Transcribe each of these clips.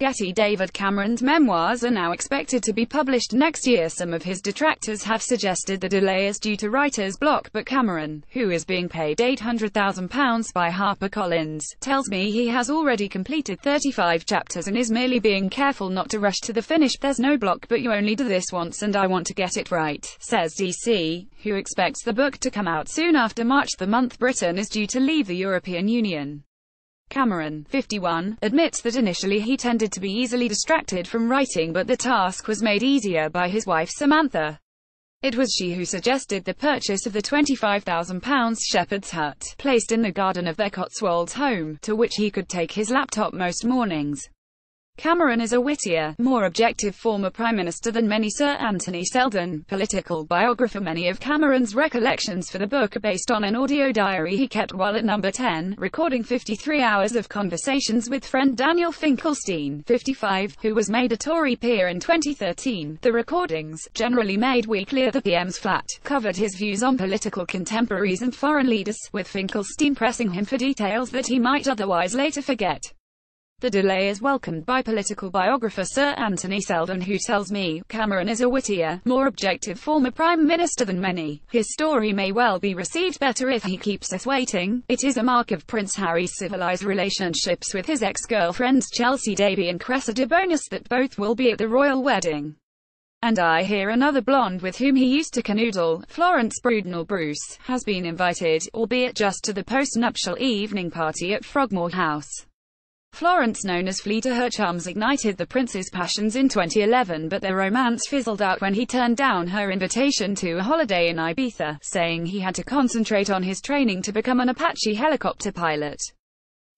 Getty. David Cameron's memoirs are now expected to be published next year. Some of his detractors have suggested the delay is due to writer's block, but Cameron, who is being paid £800,000 by HarperCollins, tells me he has already completed 35 chapters and is merely being careful not to rush to the finish. There's no block, but you only do this once and I want to get it right, says DC, who expects the book to come out soon after March, the month Britain is due to leave the European Union. Cameron, 51, admits that initially he tended to be easily distracted from writing, but the task was made easier by his wife Samantha. It was she who suggested the purchase of the £25,000 shepherd's hut, placed in the garden of their Cotswolds home, to which he could take his laptop most mornings. Cameron is a wittier, more objective former Prime Minister than many. Sir Anthony Seldon, political biographer. Many of Cameron's recollections for the book are based on an audio diary he kept while at Number 10, recording 53 hours of conversations with friend Daniel Finkelstein, 55, who was made a Tory peer in 2013. The recordings, generally made weekly at the PM's flat, covered his views on political contemporaries and foreign leaders, with Finkelstein pressing him for details that he might otherwise later forget. The delay is welcomed by political biographer Sir Anthony Seldon, who tells me, Cameron is a wittier, more objective former Prime Minister than many. His story may well be received better if he keeps us waiting. It is a mark of Prince Harry's civilized relationships with his ex-girlfriends Chelsea Davy and Cressida Bonus that both will be at the royal wedding. And I hear another blonde with whom he used to canoodle, Florence Brudenell Bruce, has been invited, albeit just to the post-nuptial evening party at Frogmore House. Florence, known as Flea to her chums, ignited the prince's passions in 2011, but their romance fizzled out when he turned down her invitation to a holiday in Ibiza, saying he had to concentrate on his training to become an Apache helicopter pilot.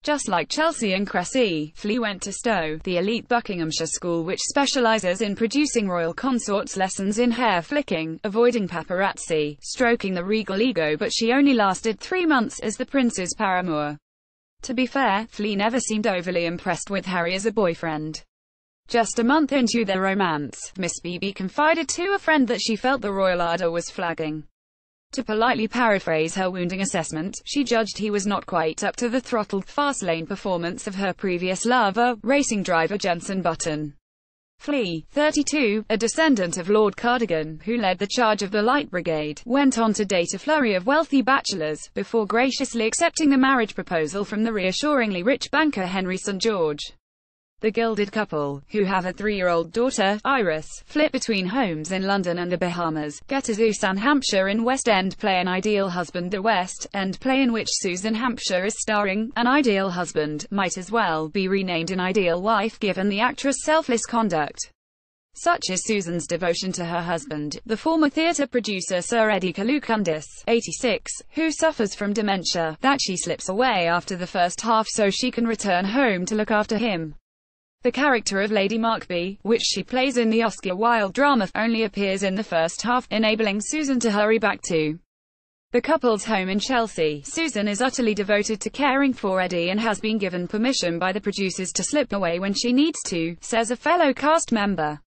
Just like Chelsea and Cressy, Flea went to Stowe, the elite Buckinghamshire school which specialises in producing royal consorts, lessons in hair flicking, avoiding paparazzi, stroking the regal ego, but she only lasted 3 months as the prince's paramour. To be fair, Flea never seemed overly impressed with Harry as a boyfriend. Just a month into their romance, Miss BB confided to a friend that she felt the royal ardour was flagging. To politely paraphrase her wounding assessment, she judged he was not quite up to the throttled, fast-lane performance of her previous lover, racing driver Jenson Button. Flea, 32, a descendant of Lord Cardigan, who led the charge of the Light Brigade, went on to date a flurry of wealthy bachelors, before graciously accepting the marriage proposal from the reassuringly rich banker Henry St. George. The gilded couple, who have a 3-year-old daughter, Iris, flit between homes in London and the Bahamas, get to Susan Hampshire in West End play An Ideal Husband. The West End play in which Susan Hampshire is starring, An Ideal Husband, might as well be renamed An Ideal Wife given the actress' selfless conduct. Such is Susan's devotion to her husband, the former theatre producer Sir Eddie Kalukundis, 86, who suffers from dementia, that she slips away after the first half so she can return home to look after him. The character of Lady Markby, which she plays in the Oscar Wilde drama, only appears in the first half, enabling Susan to hurry back to the couple's home in Chelsea. Susan is utterly devoted to caring for Eddie and has been given permission by the producers to slip away when she needs to, says a fellow cast member.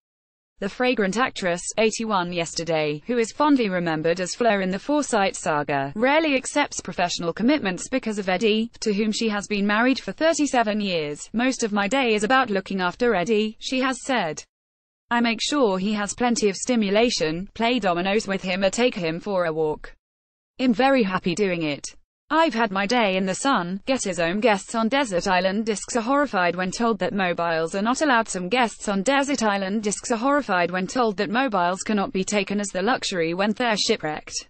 The fragrant actress, 81 yesterday, who is fondly remembered as Fleur in the Forsyte saga, rarely accepts professional commitments because of Eddie, to whom she has been married for 37 years. Most of my day is about looking after Eddie, she has said. I make sure he has plenty of stimulation, play dominoes with him or take him for a walk. I'm very happy doing it. I've had my day in the sun. Getty's own guests on Desert Island Discs are horrified when told that mobiles are not allowed. Some guests on Desert Island Discs are horrified when told that mobiles cannot be taken as the luxury when they're shipwrecked.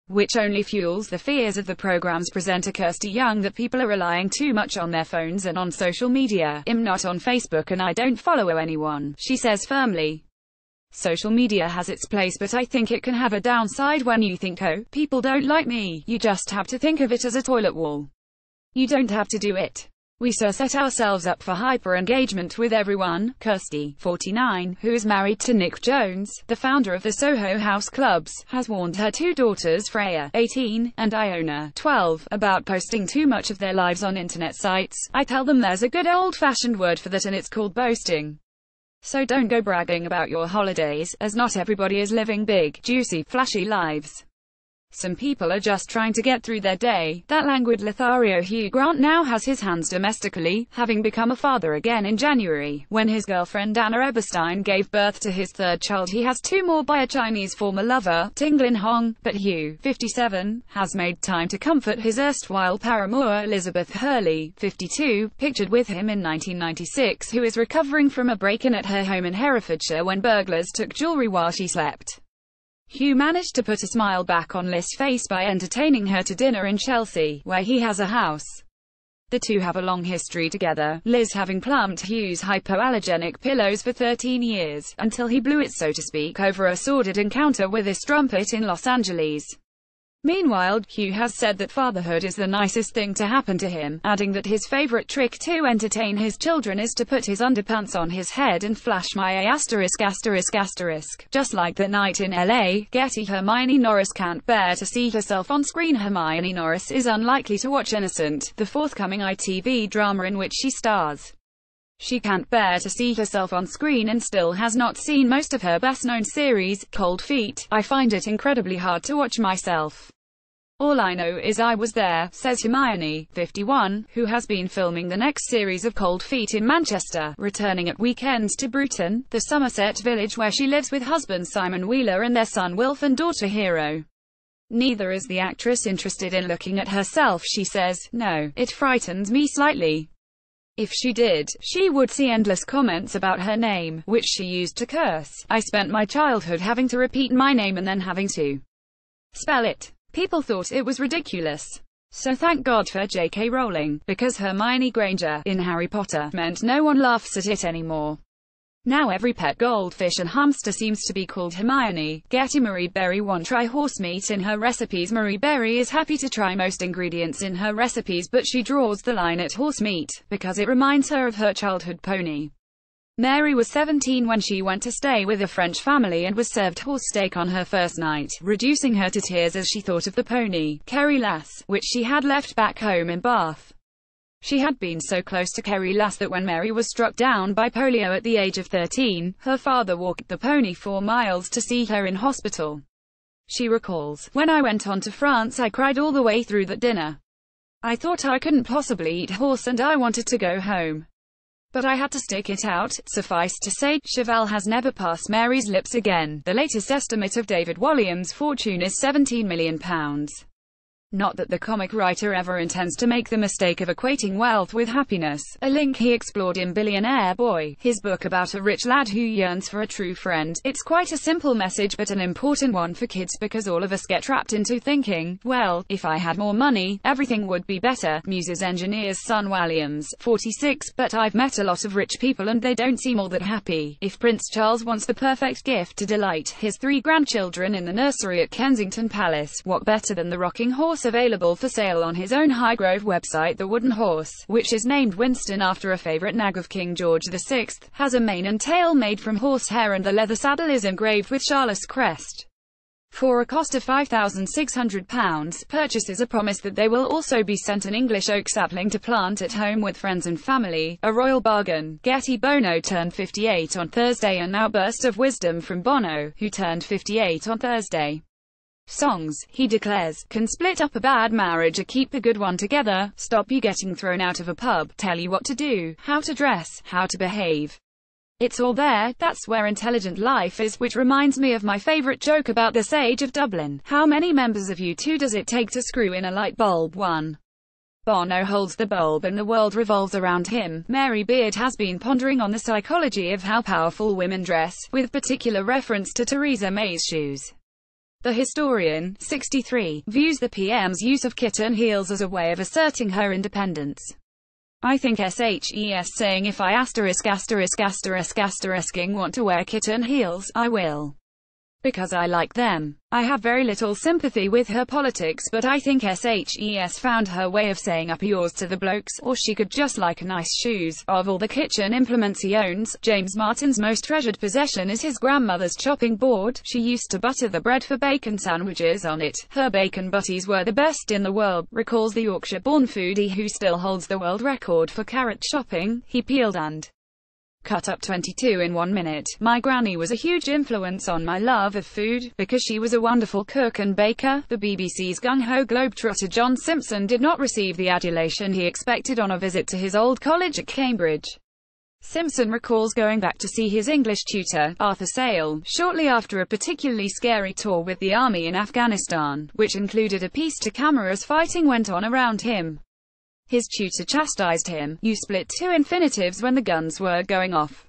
Which only fuels the fears of the program's presenter Kirsty Young that people are relying too much on their phones and on social media. I'm not on Facebook and I don't follow anyone, she says firmly. Social media has its place, but I think it can have a downside when you think, oh, people don't like me. You just have to think of it as a toilet wall. You don't have to do it. We set ourselves up for hyper-engagement with everyone. Kirsty, 49, who is married to Nick Jones, the founder of the Soho House Clubs, has warned her 2 daughters, Freya, 18, and Iona, 12, about posting too much of their lives on internet sites. I tell them there's a good old-fashioned word for that and it's called boasting. So don't go bragging about your holidays, as not everybody is living big, juicy, flashy lives. Some people are just trying to get through their day. That languid Lothario Hugh Grant now has his hands domestically, having become a father again in January, when his girlfriend Anna Eberstein gave birth to his third child. He has two more by a Chinese former lover, Tinglin Hong, but Hugh, 57, has made time to comfort his erstwhile paramour Elizabeth Hurley, 52, pictured with him in 1996, who is recovering from a break-in at her home in Herefordshire when burglars took jewellery while she slept. Hugh managed to put a smile back on Liz's face by entertaining her to dinner in Chelsea, where he has a house. The two have a long history together, Liz having plumped Hugh's hypoallergenic pillows for 13 years, until he blew it so to speak over a sordid encounter with a strumpet in Los Angeles. Meanwhile, Hugh has said that fatherhood is the nicest thing to happen to him, adding that his favorite trick to entertain his children is to put his underpants on his head and flash my A******. Just like that night in LA, Getty. Hermione Norris can't bear to see herself on screen. Hermione Norris is unlikely to watch Innocent, the forthcoming ITV drama in which she stars. She can't bear to see herself on screen and still has not seen most of her best-known series, Cold Feet. I find it incredibly hard to watch myself. All I know is I was there, says Hermione, 51, who has been filming the next series of Cold Feet in Manchester, returning at weekends to Bruton, the Somerset village where she lives with husband Simon Wheeler and their son Wilf and daughter Hero. Neither is the actress interested in looking at herself, she says. No, it frightens me slightly. If she did, she would see endless comments about her name, which she used to curse. I spent my childhood having to repeat my name and then having to spell it. People thought it was ridiculous. So thank God for J.K. Rowling, because Hermione Granger, in Harry Potter, meant no one laughs at it anymore. Now every pet goldfish and hamster seems to be called Hermione. Getty. Marie Berry won't try horse meat in her recipes. Marie Berry is happy to try most ingredients in her recipes, but she draws the line at horse meat, because it reminds her of her childhood pony. Mary was 17 when she went to stay with a French family and was served horse steak on her first night, reducing her to tears as she thought of the pony, Kerry Lass, which she had left back home in Bath. She had been so close to Kerry Lass that when Mary was struck down by polio at the age of 13, her father walked the pony 4 miles to see her in hospital. She recalls, "When I went on to France I cried all the way through that dinner. I thought I couldn't possibly eat horse and I wanted to go home. But I had to stick it out." Suffice to say, Cheval has never passed Mary's lips again. The latest estimate of David Walliams' fortune is £17 million. Not that the comic writer ever intends to make the mistake of equating wealth with happiness, a link he explored in Billionaire Boy, his book about a rich lad who yearns for a true friend. It's quite a simple message but an important one for kids because all of us get trapped into thinking, well, if I had more money, everything would be better, muses engineer's son Walliams, 46, but I've met a lot of rich people and they don't seem all that happy. If Prince Charles wants the perfect gift to delight his 3 grandchildren in the nursery at Kensington Palace, what better than the rocking horse available for sale on his own Highgrove website. The wooden horse, which is named Winston after a favourite nag of King George VI, has a mane and tail made from horsehair and the leather saddle is engraved with Charles' crest. For a cost of £5,600, purchasers are promised that they will also be sent an English oak sapling to plant at home with friends and family, a royal bargain. Getty. Bono turned 58 on Thursday. An outburst of wisdom from Bono, who turned 58 on Thursday. Songs, he declares, can split up a bad marriage or keep a good one together, stop you getting thrown out of a pub, tell you what to do, how to dress, how to behave. It's all there. That's where intelligent life is, which reminds me of my favourite joke about the Sage of Dublin. How many members of U2 does it take to screw in a light bulb? 1. Bono holds the bulb and the world revolves around him. Mary Beard has been pondering on the psychology of how powerful women dress, with particular reference to Theresa May's shoes. The historian, 63, views the PM's use of kitten heels as a way of asserting her independence. I think SHES saying if I ******************************************************************** want to wear kitten heels, I will. Because I like them. I have very little sympathy with her politics, but I think SHES found her way of saying up yours to the blokes, or she could just like nice shoes. Of all the kitchen implements he owns, James Martin's most treasured possession is his grandmother's chopping board. She used to butter the bread for bacon sandwiches on it. Her bacon butties were the best in the world, recalls the Yorkshire-born foodie who still holds the world record for carrot chopping. He peeled and Cut up 22 in 1 minute. My granny was a huge influence on my love of food, because she was a wonderful cook and baker. The BBC's gung-ho globetrotter John Simpson did not receive the adulation he expected on a visit to his old college at Cambridge. Simpson recalls going back to see his English tutor, Arthur Sale, shortly after a particularly scary tour with the army in Afghanistan, which included a piece to camera as fighting went on around him. His tutor chastised him: "You split two infinitives when the guns were going off."